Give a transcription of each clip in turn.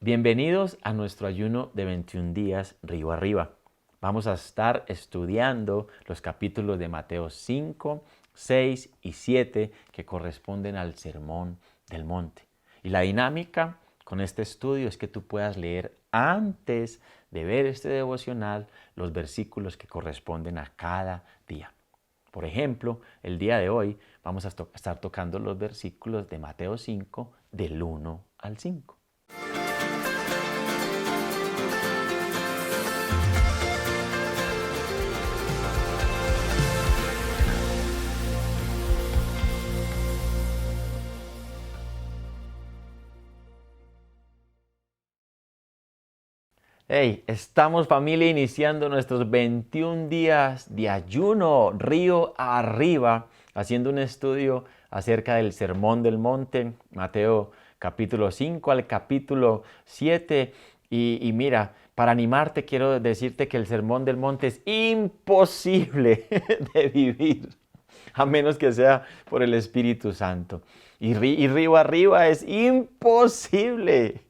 Bienvenidos a nuestro ayuno de 21 días río arriba. Vamos a estar estudiando los capítulos de Mateo 5, 6 y 7 que corresponden al Sermón del Monte. Y la dinámica con este estudio es que tú puedas leer antes de ver este devocional los versículos que corresponden a cada día. Por ejemplo, el día de hoy vamos a estar tocando los versículos de Mateo 5 del 1 al 5. Hey, estamos familia iniciando nuestros 21 días de ayuno río arriba, haciendo un estudio acerca del Sermón del Monte, Mateo capítulo 5 al capítulo 7. Y mira, para animarte quiero decirte que el Sermón del Monte es imposible de vivir, a menos que sea por el Espíritu Santo. Y río arriba es imposible.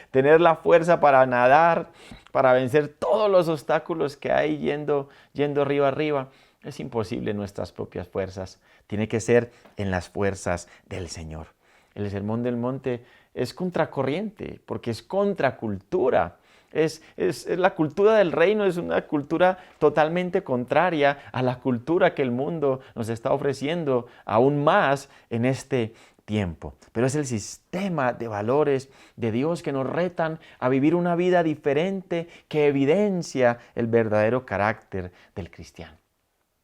Tener la fuerza para nadar, para vencer todos los obstáculos que hay yendo río arriba, es imposible en nuestras propias fuerzas. Tiene que ser en las fuerzas del Señor. El Sermón del Monte es contracorriente, porque es contracultura. Es la cultura del reino, es una cultura totalmente contraria a la cultura que el mundo nos está ofreciendo aún más en este tiempo. Pero es el sistema de valores de Dios que nos retan a vivir una vida diferente que evidencia el verdadero carácter del cristiano.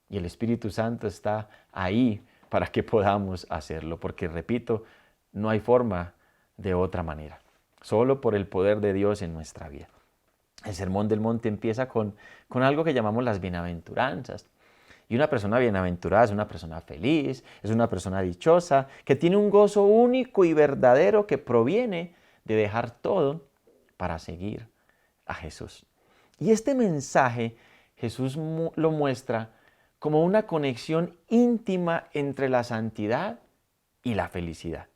Y el Espíritu Santo está ahí para que podamos hacerlo, porque repito, no hay forma de otra manera, solo por el poder de Dios en nuestra vida. El Sermón del Monte empieza con algo que llamamos las bienaventuranzas. Y una persona bienaventurada es una persona feliz, es una persona dichosa, que tiene un gozo único y verdadero que proviene de dejar todo para seguir a Jesús. Y este mensaje Jesús lo muestra como una conexión íntima entre la santidad y la felicidad.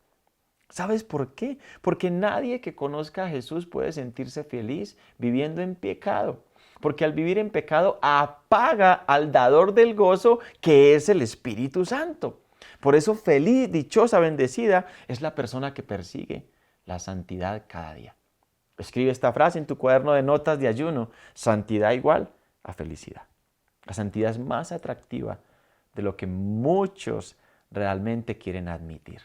¿Sabes por qué? Porque nadie que conozca a Jesús puede sentirse feliz viviendo en pecado. Porque al vivir en pecado apaga al dador del gozo que es el Espíritu Santo. Por eso feliz, dichosa, bendecida es la persona que persigue la santidad cada día. Escribe esta frase en tu cuaderno de notas de ayuno: santidad igual a felicidad. La santidad es más atractiva de lo que muchos realmente quieren admitir.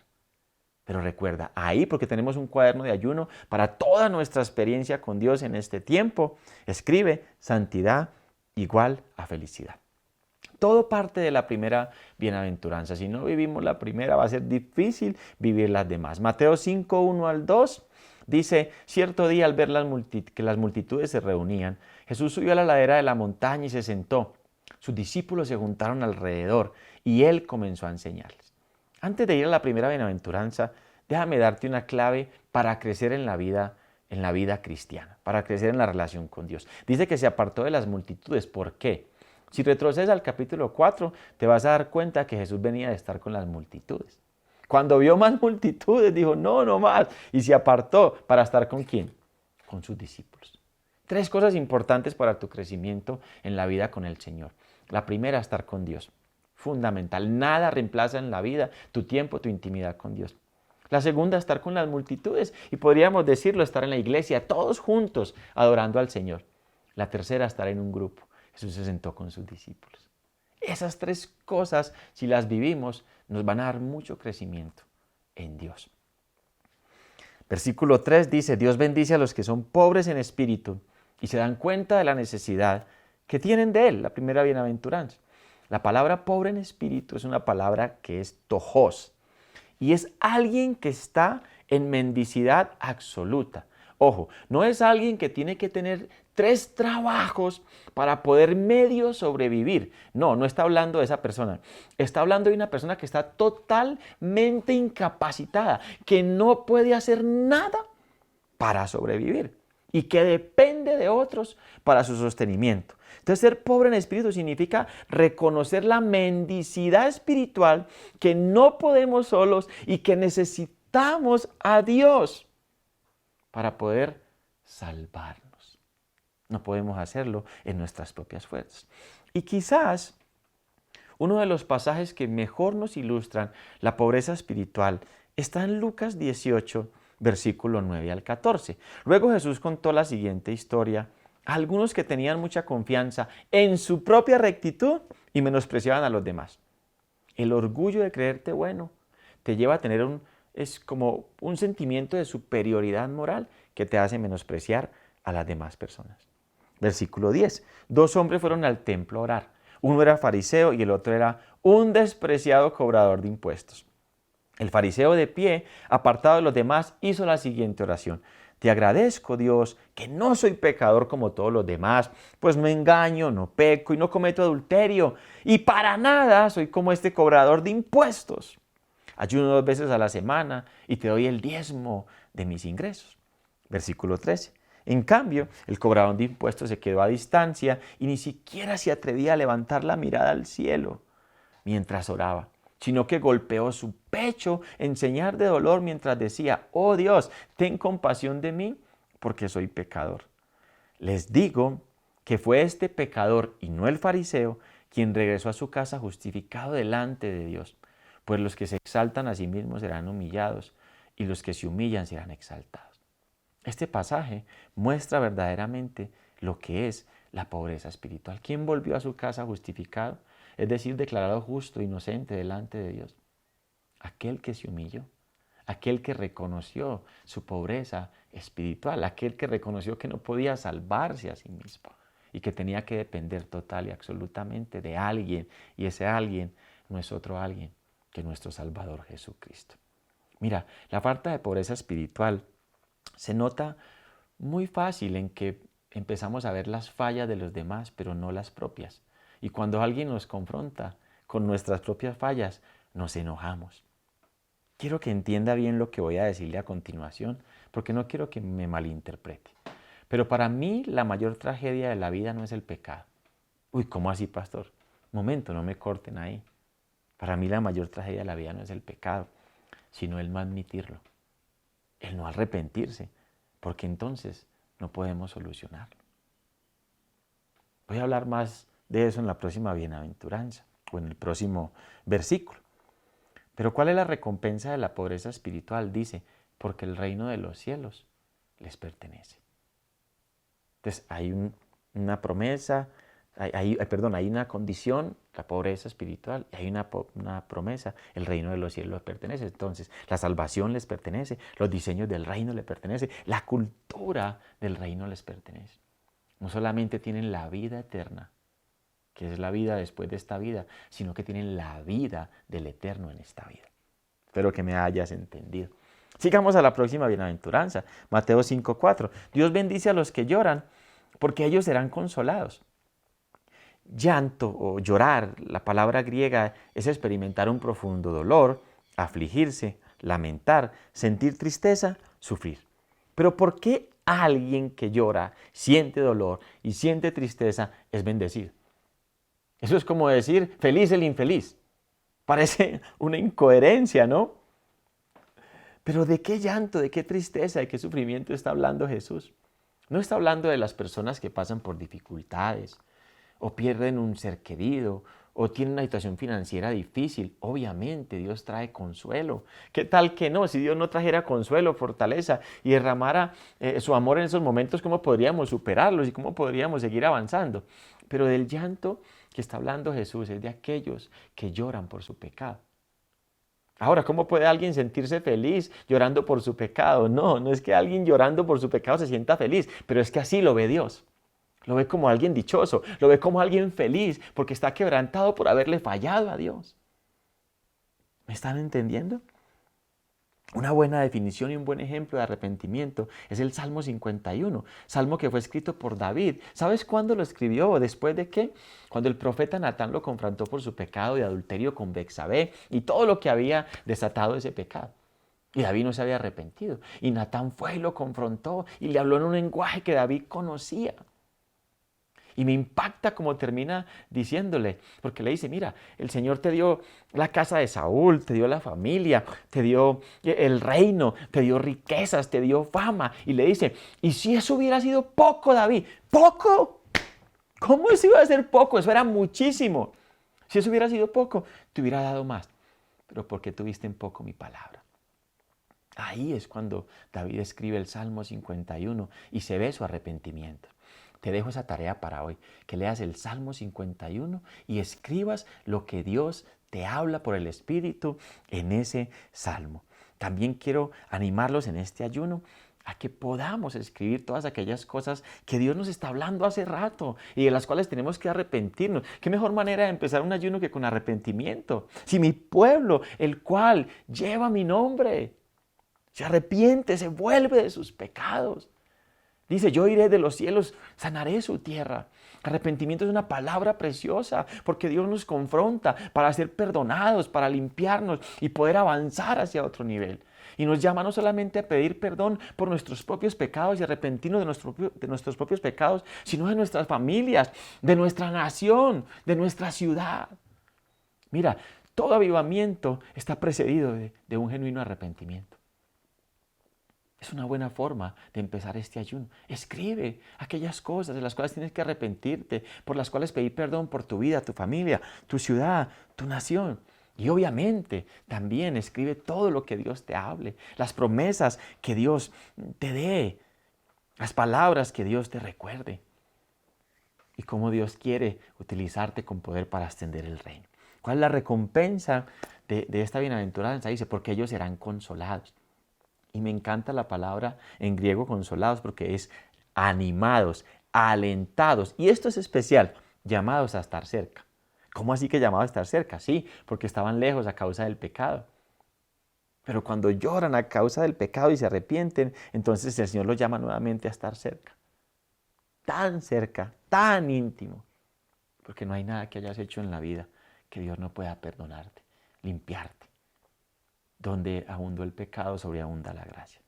Pero recuerda, ahí, porque tenemos un cuaderno de ayuno para toda nuestra experiencia con Dios en este tiempo, escribe santidad igual a felicidad. Todo parte de la primera bienaventuranza. Si no vivimos la primera, va a ser difícil vivir las demás. Mateo 5, 1 al 2 dice: cierto día, al ver que las multitudes se reunían, Jesús subió a la ladera de la montaña y se sentó. Sus discípulos se juntaron alrededor y él comenzó a enseñarles. Antes de ir a la primera bienaventuranza, déjame darte una clave para crecer en la vida cristiana, para crecer en la relación con Dios. Dice que se apartó de las multitudes. ¿Por qué? Si retrocedes al capítulo 4, te vas a dar cuenta que Jesús venía de estar con las multitudes. Cuando vio más multitudes, dijo: no, no más. Y se apartó para estar ¿con quién? Con sus discípulos. 3 cosas importantes para tu crecimiento en la vida con el Señor. La primera, estar con Dios. Fundamental. Nada reemplaza en la vida tu tiempo, tu intimidad con Dios. La segunda, estar con las multitudes. Y podríamos decirlo, estar en la iglesia, todos juntos, adorando al Señor. La tercera, estar en un grupo. Jesús se sentó con sus discípulos. Esas 3 cosas, si las vivimos, nos van a dar mucho crecimiento en Dios. Versículo 3 dice: Dios bendice a los que son pobres en espíritu y se dan cuenta de la necesidad que tienen de Él. La primera bienaventuranza. La palabra pobre en espíritu es una palabra que es tojos y es alguien que está en mendicidad absoluta. Ojo, no es alguien que tiene que tener 3 trabajos para poder medio sobrevivir. No, no está hablando de esa persona. Está hablando de una persona que está totalmente incapacitada, que no puede hacer nada para sobrevivir y que depende de otros para su sostenimiento. Entonces, ser pobre en espíritu significa reconocer la mendicidad espiritual, que no podemos solos y que necesitamos a Dios para poder salvarnos. No podemos hacerlo en nuestras propias fuerzas. Y quizás uno de los pasajes que mejor nos ilustran la pobreza espiritual está en Lucas 18, versículo 9 al 14. Luego Jesús contó la siguiente historia a algunos que tenían mucha confianza en su propia rectitud y menospreciaban a los demás. El orgullo de creerte bueno te lleva a tener es como un sentimiento de superioridad moral que te hace menospreciar a las demás personas. Versículo 10. 2 hombres fueron al templo a orar. Uno era fariseo y el otro era un despreciado cobrador de impuestos. El fariseo, de pie, apartado de los demás, hizo la siguiente oración: te agradezco, Dios, que no soy pecador como todos los demás, pues no engaño, no peco y no cometo adulterio, y para nada soy como este cobrador de impuestos. Ayuno 2 veces a la semana y te doy el diezmo de mis ingresos. Versículo 13. En cambio, el cobrador de impuestos se quedó a distancia y ni siquiera se atrevía a levantar la mirada al cielo mientras oraba, sino que golpeó su pecho en señal de dolor mientras decía: oh Dios, ten compasión de mí, porque soy pecador. Les digo que fue este pecador y no el fariseo quien regresó a su casa justificado delante de Dios, pues los que se exaltan a sí mismos serán humillados y los que se humillan serán exaltados. Este pasaje muestra verdaderamente lo que es la pobreza espiritual. ¿Quién volvió a su casa justificado? Es decir, declarado justo, inocente delante de Dios. Aquel que se humilló, aquel que reconoció su pobreza espiritual, aquel que reconoció que no podía salvarse a sí mismo y que tenía que depender total y absolutamente de alguien, y ese alguien no es otro alguien que nuestro Salvador Jesucristo. Mira, la falta de pobreza espiritual se nota muy fácil en que empezamos a ver las fallas de los demás, pero no las propias. Y cuando alguien nos confronta con nuestras propias fallas, nos enojamos. Quiero que entienda bien lo que voy a decirle a continuación, porque no quiero que me malinterprete. Pero para mí la mayor tragedia de la vida no es el pecado. Uy, ¿cómo así, pastor? Momento, no me corten ahí. Para mí la mayor tragedia de la vida no es el pecado, sino el no admitirlo, el no arrepentirse, porque entonces no podemos solucionarlo. Voy a hablar más de eso en la próxima bienaventuranza o en el próximo versículo. Pero ¿cuál es la recompensa de la pobreza espiritual? Dice, porque el reino de los cielos les pertenece. Entonces hay una promesa, hay una condición, la pobreza espiritual, y hay una promesa, el reino de los cielos les pertenece. Entonces la salvación les pertenece, los diseños del reino les pertenece, la cultura del reino les pertenece. No solamente tienen la vida eterna, que es la vida después de esta vida, sino que tienen la vida del eterno en esta vida. Espero que me hayas entendido. Sigamos a la próxima bienaventuranza, Mateo 5:4. Dios bendice a los que lloran, porque ellos serán consolados. Llanto o llorar, la palabra griega es experimentar un profundo dolor, afligirse, lamentar, sentir tristeza, sufrir. Pero ¿por qué alguien que llora, siente dolor y siente tristeza es bendecido? Eso es como decir feliz el infeliz. Parece una incoherencia, ¿no? Pero ¿de qué llanto, de qué tristeza, de qué sufrimiento está hablando Jesús? No está hablando de las personas que pasan por dificultades, o pierden un ser querido, o tienen una situación financiera difícil. Obviamente Dios trae consuelo. ¿Qué tal que no? Si Dios no trajera consuelo, fortaleza y derramara su amor en esos momentos, ¿cómo podríamos superarlos y cómo podríamos seguir avanzando? Pero del llanto que está hablando Jesús es de aquellos que lloran por su pecado. Ahora, ¿cómo puede alguien sentirse feliz llorando por su pecado? No, no es que alguien llorando por su pecado se sienta feliz, pero es que así lo ve Dios. Lo ve como alguien dichoso, lo ve como alguien feliz, porque está quebrantado por haberle fallado a Dios. ¿Me están entendiendo? Una buena definición y un buen ejemplo de arrepentimiento es el Salmo 51, salmo que fue escrito por David. ¿Sabes cuándo lo escribió? ¿Después de qué? Cuando el profeta Natán lo confrontó por su pecado de adulterio con Betsabé y todo lo que había desatado ese pecado. Y David no se había arrepentido. Y Natán fue y lo confrontó y le habló en un lenguaje que David conocía. Y me impacta como termina diciéndole, porque le dice, mira, el Señor te dio la casa de Saúl, te dio la familia, te dio el reino, te dio riquezas, te dio fama. Y le dice, ¿y si eso hubiera sido poco, David? ¿Poco? ¿Cómo eso iba a ser poco? Eso era muchísimo. Si eso hubiera sido poco, te hubiera dado más. Pero ¿por qué tuviste en poco mi palabra? Ahí es cuando David escribe el Salmo 51 y se ve su arrepentimiento. Te dejo esa tarea para hoy, que leas el Salmo 51 y escribas lo que Dios te habla por el Espíritu en ese Salmo. También quiero animarlos en este ayuno a que podamos escribir todas aquellas cosas que Dios nos está hablando hace rato y de las cuales tenemos que arrepentirnos. ¿Qué mejor manera de empezar un ayuno que con arrepentimiento? Si mi pueblo, el cual lleva mi nombre, se arrepiente, se vuelve de sus pecados. Dice, yo iré de los cielos, sanaré su tierra. Arrepentimiento es una palabra preciosa porque Dios nos confronta para ser perdonados, para limpiarnos y poder avanzar hacia otro nivel. Y nos llama no solamente a pedir perdón por nuestros propios pecados y arrepentirnos de nuestros propios pecados, sino de nuestras familias, de nuestra nación, de nuestra ciudad. Mira, todo avivamiento está precedido de un genuino arrepentimiento. Es una buena forma de empezar este ayuno. Escribe aquellas cosas de las cuales tienes que arrepentirte, por las cuales pedir perdón por tu vida, tu familia, tu ciudad, tu nación. Y obviamente también escribe todo lo que Dios te hable, las promesas que Dios te dé, las palabras que Dios te recuerde. Y cómo Dios quiere utilizarte con poder para extender el reino. ¿Cuál es la recompensa de esta bienaventuranza? Dice, porque ellos serán consolados. Y me encanta la palabra en griego consolados porque es animados, alentados. Y esto es especial, llamados a estar cerca. ¿Cómo así que llamados a estar cerca? Sí, porque estaban lejos a causa del pecado. Pero cuando lloran a causa del pecado y se arrepienten, entonces el Señor los llama nuevamente a estar cerca. Tan cerca, tan íntimo. Porque no hay nada que hayas hecho en la vida que Dios no pueda perdonarte, limpiarte. Donde abundó el pecado, sobreabunda la gracia.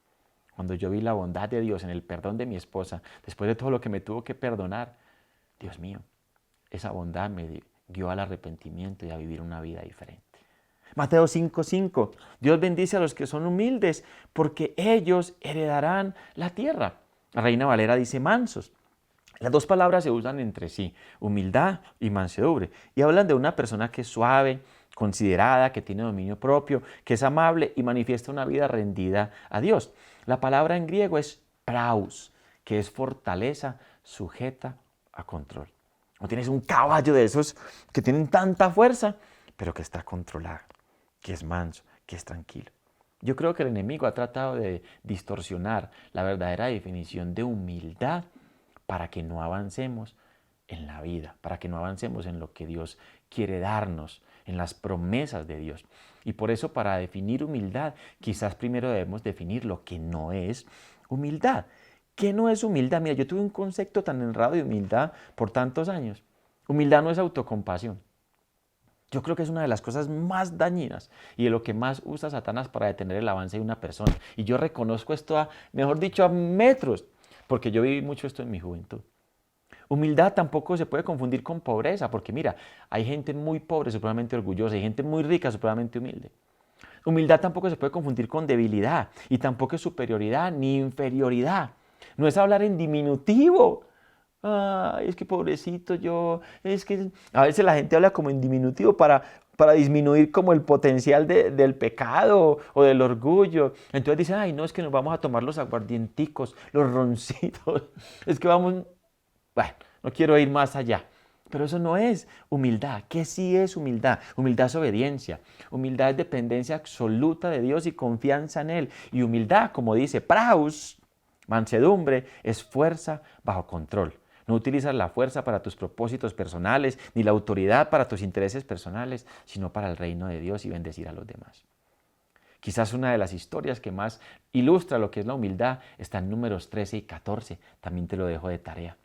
Cuando yo vi la bondad de Dios en el perdón de mi esposa, después de todo lo que me tuvo que perdonar, Dios mío, esa bondad me guió al arrepentimiento y a vivir una vida diferente. Mateo 5:5, Dios bendice a los que son humildes, porque ellos heredarán la tierra. La Reina Valera dice mansos. Las dos palabras se usan entre sí, humildad y mansedumbre, y hablan de una persona que es suave, considerada, que tiene dominio propio, que es amable y manifiesta una vida rendida a Dios. La palabra en griego es praus, que es fortaleza sujeta a control. No tienes un caballo de esos que tienen tanta fuerza, pero que está controlado, que es manso, que es tranquilo. Yo creo que el enemigo ha tratado de distorsionar la verdadera definición de humildad para que no avancemos en la vida, para que no avancemos en lo que Dios quiere darnos, en las promesas de Dios. Y por eso, para definir humildad, quizás primero debemos definir lo que no es humildad. ¿Qué no es humildad? Mira, yo tuve un concepto tan errado de humildad por tantos años. Humildad no es autocompasión. Yo creo que es una de las cosas más dañinas y de lo que más usa Satanás para detener el avance de una persona. Y yo reconozco esto, mejor dicho, a metros, porque yo viví mucho esto en mi juventud. Humildad tampoco se puede confundir con pobreza, porque mira, hay gente muy pobre, supremamente orgullosa, y gente muy rica, supremamente humilde. Humildad tampoco se puede confundir con debilidad, y tampoco es superioridad ni inferioridad. No es hablar en diminutivo. Ay, es que pobrecito yo, es que a veces la gente habla como en diminutivo para disminuir como el potencial del pecado o del orgullo. Entonces dicen, ay, no, es que nos vamos a tomar los aguardienticos, los roncitos, es que vamos... Bueno, no quiero ir más allá, pero eso no es humildad. ¿Qué sí es humildad? Humildad es obediencia, humildad es dependencia absoluta de Dios y confianza en Él. Y humildad, como dice praus, mansedumbre, es fuerza bajo control. No utilizas la fuerza para tus propósitos personales, ni la autoridad para tus intereses personales, sino para el reino de Dios y bendecir a los demás. Quizás una de las historias que más ilustra lo que es la humildad está en Números 13 y 14. También te lo dejo de tarea.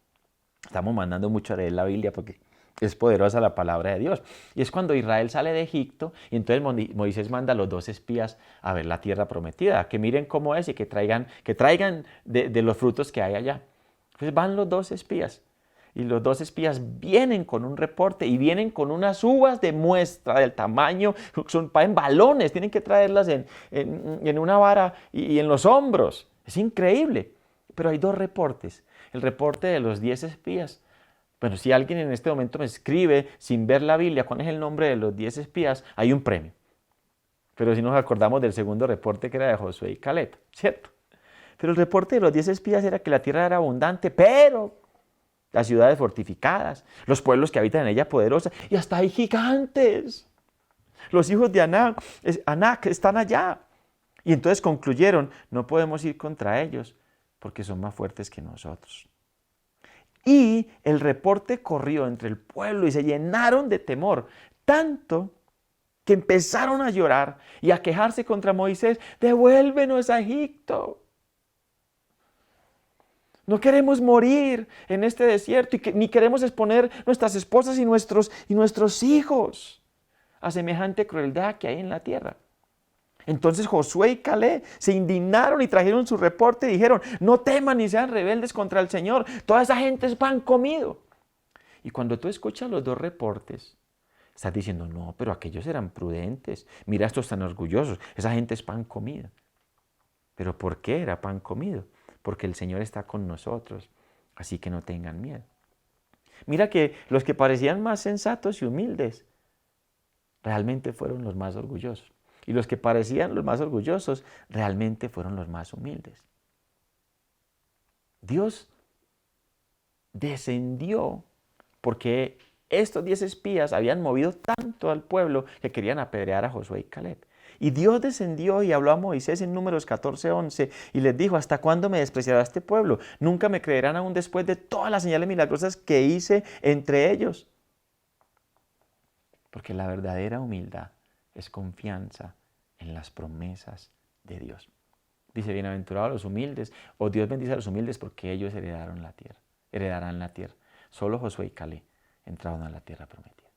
Estamos mandando mucho a leer la Biblia porque es poderosa la palabra de Dios. Y es cuando Israel sale de Egipto y entonces Moisés manda a los 2 espías a ver la tierra prometida, que miren cómo es y que traigan de los frutos que hay allá. Entonces van los 2 espías. y los dos espías vienen con un reporte y vienen con unas uvas de muestra del tamaño, son en balones, tienen que traerlas en una vara y en los hombros. Es increíble. Pero hay dos reportes. El reporte de los 10 espías. Bueno, si alguien en este momento me escribe sin ver la Biblia cuál es el nombre de los 10 espías, hay un premio. Pero si nos acordamos del segundo reporte que era de Josué y Caleb, ¿cierto? Pero el reporte de los 10 espías era que la tierra era abundante, pero las ciudades fortificadas, los pueblos que habitan en ella poderosa, y hasta hay gigantes. Los hijos de Anac están allá. Y entonces concluyeron, no podemos ir contra ellos porque son más fuertes que nosotros. Y el reporte corrió entre el pueblo y se llenaron de temor, tanto que empezaron a llorar y a quejarse contra Moisés, devuélvenos a Egipto. No queremos morir en este desierto ni queremos exponer nuestras esposas y nuestros hijos a semejante crueldad que hay en la tierra. Entonces Josué y Caleb se indignaron y trajeron su reporte y dijeron, no teman ni sean rebeldes contra el Señor, toda esa gente es pan comido. Y cuando tú escuchas los dos reportes, estás diciendo, no, pero aquellos eran prudentes, mira estos tan orgullosos, esa gente es pan comido. ¿Pero por qué era pan comido? Porque el Señor está con nosotros, así que no tengan miedo. Mira que los que parecían más sensatos y humildes, realmente fueron los más orgullosos. Y los que parecían los más orgullosos, realmente fueron los más humildes. Dios descendió porque estos 10 espías habían movido tanto al pueblo que querían apedrear a Josué y Caleb. Y Dios descendió y habló a Moisés en Números 14:11 y les dijo, ¿hasta cuándo me despreciará este pueblo? Nunca me creerán aún después de todas las señales milagrosas que hice entre ellos. Porque la verdadera humildad es confianza en las promesas de Dios. Dice, bienaventurados los humildes, o Dios bendice a los humildes porque ellos heredarán la tierra. Solo Josué y Caleb entraron a la tierra prometida.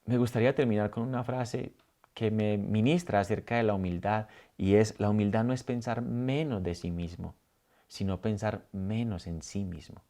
Me gustaría terminar con una frase que me ministra acerca de la humildad y es, la humildad no es pensar menos de sí mismo, sino pensar menos en sí mismo.